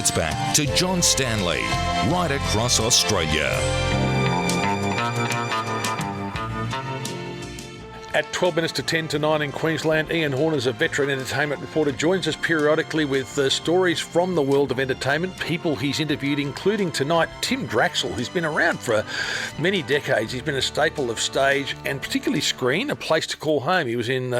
it's back to John Stanley, right across Australia. At 12 minutes to 10 to 9 in Queensland, Ian Horner's a veteran entertainment reporter, joins us periodically with stories from the world of entertainment, people he's interviewed, including tonight Tim Draxl, who's been around for many decades. He's been a staple of stage and particularly screen, A Place to Call Home. He was in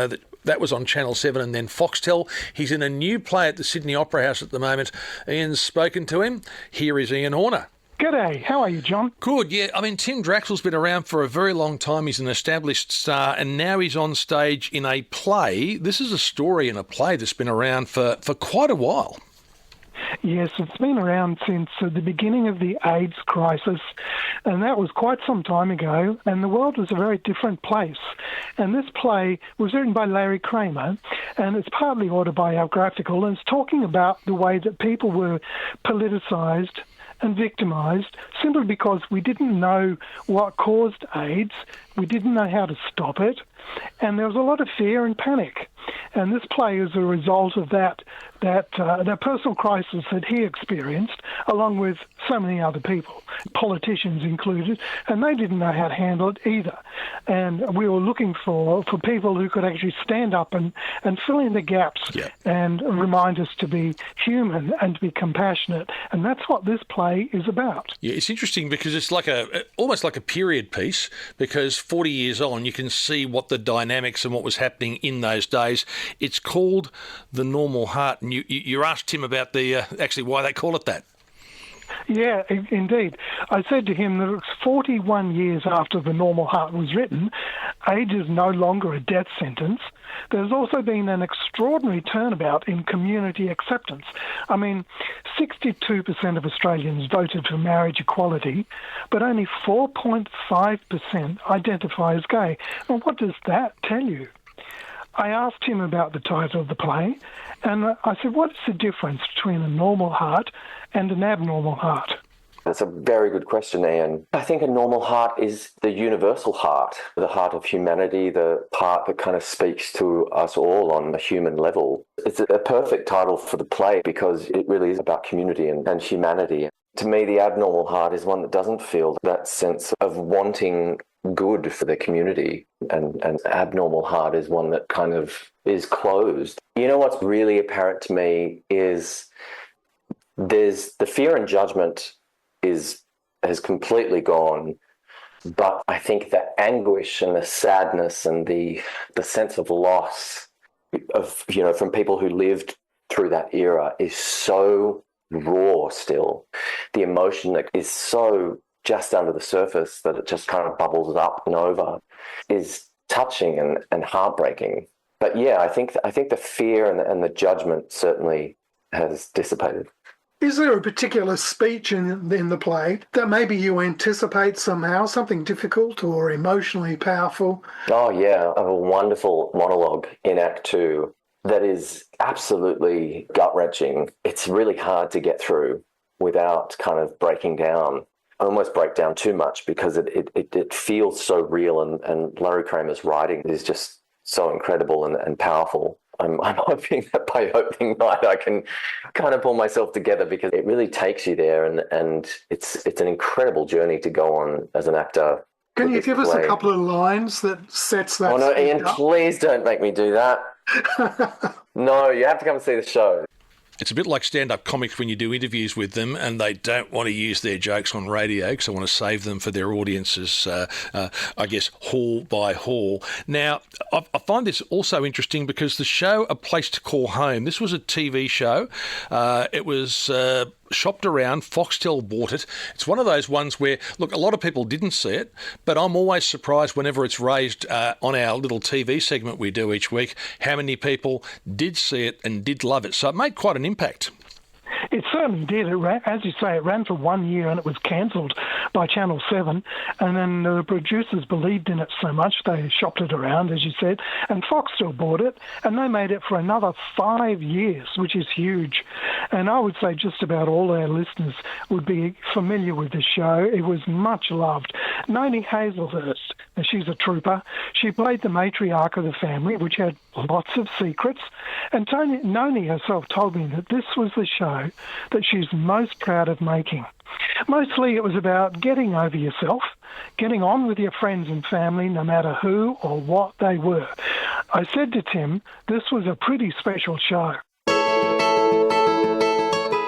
that was on Channel 7 and then Foxtel. He's in a new play at the Sydney Opera House at the moment. Ian's spoken to him. Here is Ian Horner. G'day, how are you, John? Good, yeah. I mean, Tim Draxl's been around for a very long time. He's an established star, and now he's on stage in a play. This is a story in a play that's been around for quite a while. Yes, it's been around since the beginning of the AIDS crisis, and that was quite some time ago, and the world was a very different place. And this play was written by LARRY KRAMER, and it's partly autobiographical, and it's talking about the way that people were politicised and victimised simply because we didn't know what caused AIDS, we didn't know how to stop it, and there was a lot of fear and panic. And this play is a result of that personal crisis that he experienced, along with so many other people, politicians included, and they didn't know how to handle it either. And we were looking for people who could actually stand up and fill in the gaps and remind us to be human and to be compassionate. And that's what this play is about. Yeah, it's interesting because it's like almost like a period piece, because 40 years on, you can see what the dynamics and what was happening in those days. It's called The Normal Heart, and you asked Tim about actually why they call it that. Yeah, indeed. I said to him that it's 41 years after The Normal Heart was written. AIDS is no longer a death sentence. There's also been an extraordinary turnabout in community acceptance. I mean, 62% of Australians voted for marriage equality, but only 4.5% identify as gay. Well, what does that tell you? I asked him about the title of the play, and I said, what's the difference between a normal heart and an abnormal heart? That's a very good question, Ian. I think a normal heart is the universal heart, the heart of humanity, the heart that kind of speaks to us all on a human level. It's a perfect title for the play because it really is about community and humanity. To me, the abnormal heart is one that doesn't feel that sense of wanting good for the community, and an abnormal heart is one that kind of is closed. You know what's really apparent to me is there's the fear and judgment has completely gone, but I think the anguish and the sadness and the sense of loss of, you know, from people who lived through that era is so raw still. The emotion that is so just under the surface that it just kind of bubbles up and over is touching and heartbreaking. But yeah, I think the fear and the judgment certainly has dissipated. Is there a particular speech in the play that maybe you anticipate somehow, something difficult or emotionally powerful? Oh yeah, I have a wonderful monologue in Act 2 that is absolutely gut-wrenching. It's really hard to get through without kind of breaking down. I almost break down too much because it feels so real, and Larry Kramer's writing is just so incredible and powerful. I'm hoping that by opening night I can kind of pull myself together because it really takes you there, and it's an incredible journey to go on as an actor. Can you give us a couple of lines that sets that? Oh no, Ian, up? Please don't make me do that. No, you have to come and see the show. It's a bit like stand-up comics when you do interviews with them and they don't want to use their jokes on radio because they want to save them for their audiences, I guess, hall by hall. Now, I find this also interesting because the show A Place to Call Home, this was a TV show. It was shopped around. Foxtel bought it. It's one of those ones where, look, a lot of people didn't see it, but I'm always surprised whenever it's raised on our little TV segment we do each week, how many people did see it and did love it. So it made quite an impact. It certainly did. It ran, as you say, it ran for 1 year and it was cancelled by Channel 7. And then the producers believed in it so much, they shopped it around, as you said, and Foxtel bought it, and they made it for another 5 years, which is huge. And I would say just about all our listeners would be familiar with this show. It was much loved. Noni Hazelhurst, and she's a trooper, she played the matriarch of the family, which had lots of secrets. And Noni herself told me that this was the show that she's most proud of making. Mostly it was about getting over yourself, getting on with your friends and family, no matter who or what they were. I said to Tim, this was a pretty special show.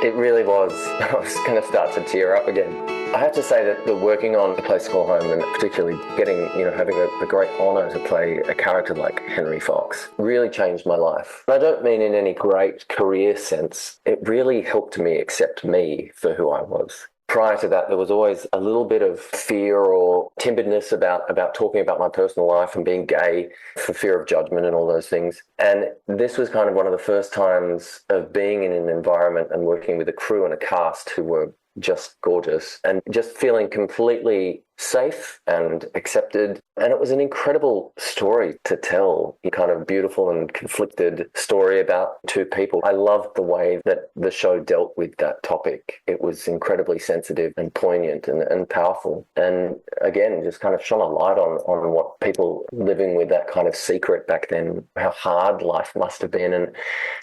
It really was. I was going to start to tear up again. I have to say that the working on A Place to Call Home, and particularly having the great honour to play a character like Henry Fox, really changed my life. I don't mean in any great career sense. It really helped me accept me for who I was. Prior to that, there was always a little bit of fear or timidness about talking about my personal life and being gay for fear of judgment and all those things. And this was kind of one of the first times of being in an environment and working with a crew and a cast who were just gorgeous and just feeling completely safe and accepted. And it was an incredible story to tell, a kind of beautiful and conflicted story about two people. I loved the way that the show dealt with that topic. It was incredibly sensitive and poignant and powerful. And again, just kind of shone a light on what people living with that kind of secret back then, how hard life must have been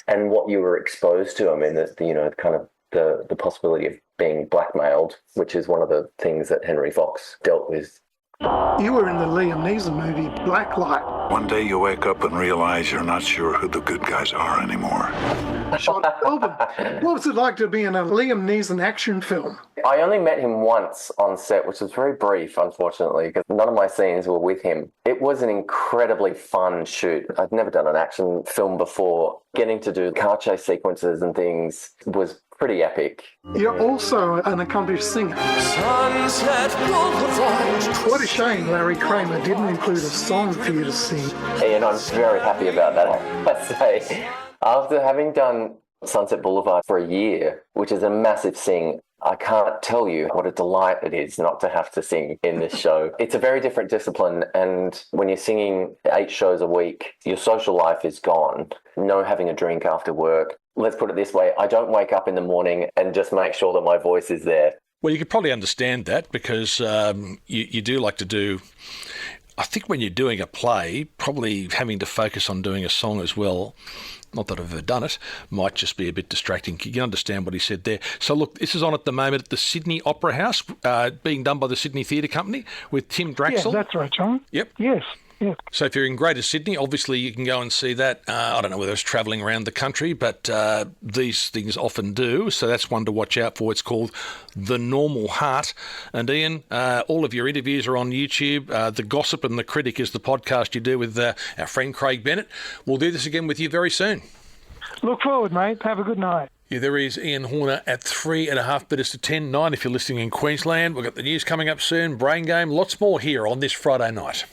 and what you were exposed to. I mean, the possibility of being blackmailed, which is one of the things that Henry Fox dealt with. You were in the Liam Neeson movie Blacklight. One day you wake up and realize you're not sure who the good guys are anymore. Shot in Melbourne. What was it like to be in a Liam Neeson action film? I only met him once on set, which was very brief, unfortunately, because none of my scenes were with him. It was an incredibly fun shoot. I'd never done an action film before. Getting to do car chase sequences and things was pretty epic. You're also an accomplished singer. Sunset Boulevard. What a shame Larry Kramer didn't include a song for you to sing. And I'm very happy about that, I must say. After having done Sunset Boulevard for a year, which is a massive sing, I can't tell you what a delight it is not to have to sing in this show. It's a very different discipline, and when you're singing 8 shows a week, your social life is gone. No having a drink after work. Let's put it this way, I don't wake up in the morning and just make sure that my voice is there. Well, you could probably understand that because you do like to do... I think when you're doing a play, probably having to focus on doing a song as well, not that I've ever done it, might just be a bit distracting. You can understand what he said there. So look, this is on at the moment at the Sydney Opera House, being done by the Sydney Theatre Company with Tim Draxl. Yeah, that's right, John. Yep. Yes. Yeah. So if you're in Greater Sydney, obviously you can go and see that. I don't know whether it's travelling around the country, but these things often do. So that's one to watch out for. It's called The Normal Heart. And Ian, all of your interviews are on YouTube. The Gossip and the Critic is the podcast you do with our friend Craig Bennett. We'll do this again with you very soon. Look forward, mate. Have a good night. Yeah, there is Ian Horner at 3.5 minutes to 10, 9 if you're listening in Queensland. We've got the news coming up soon, Brain Game, lots more here on this Friday night.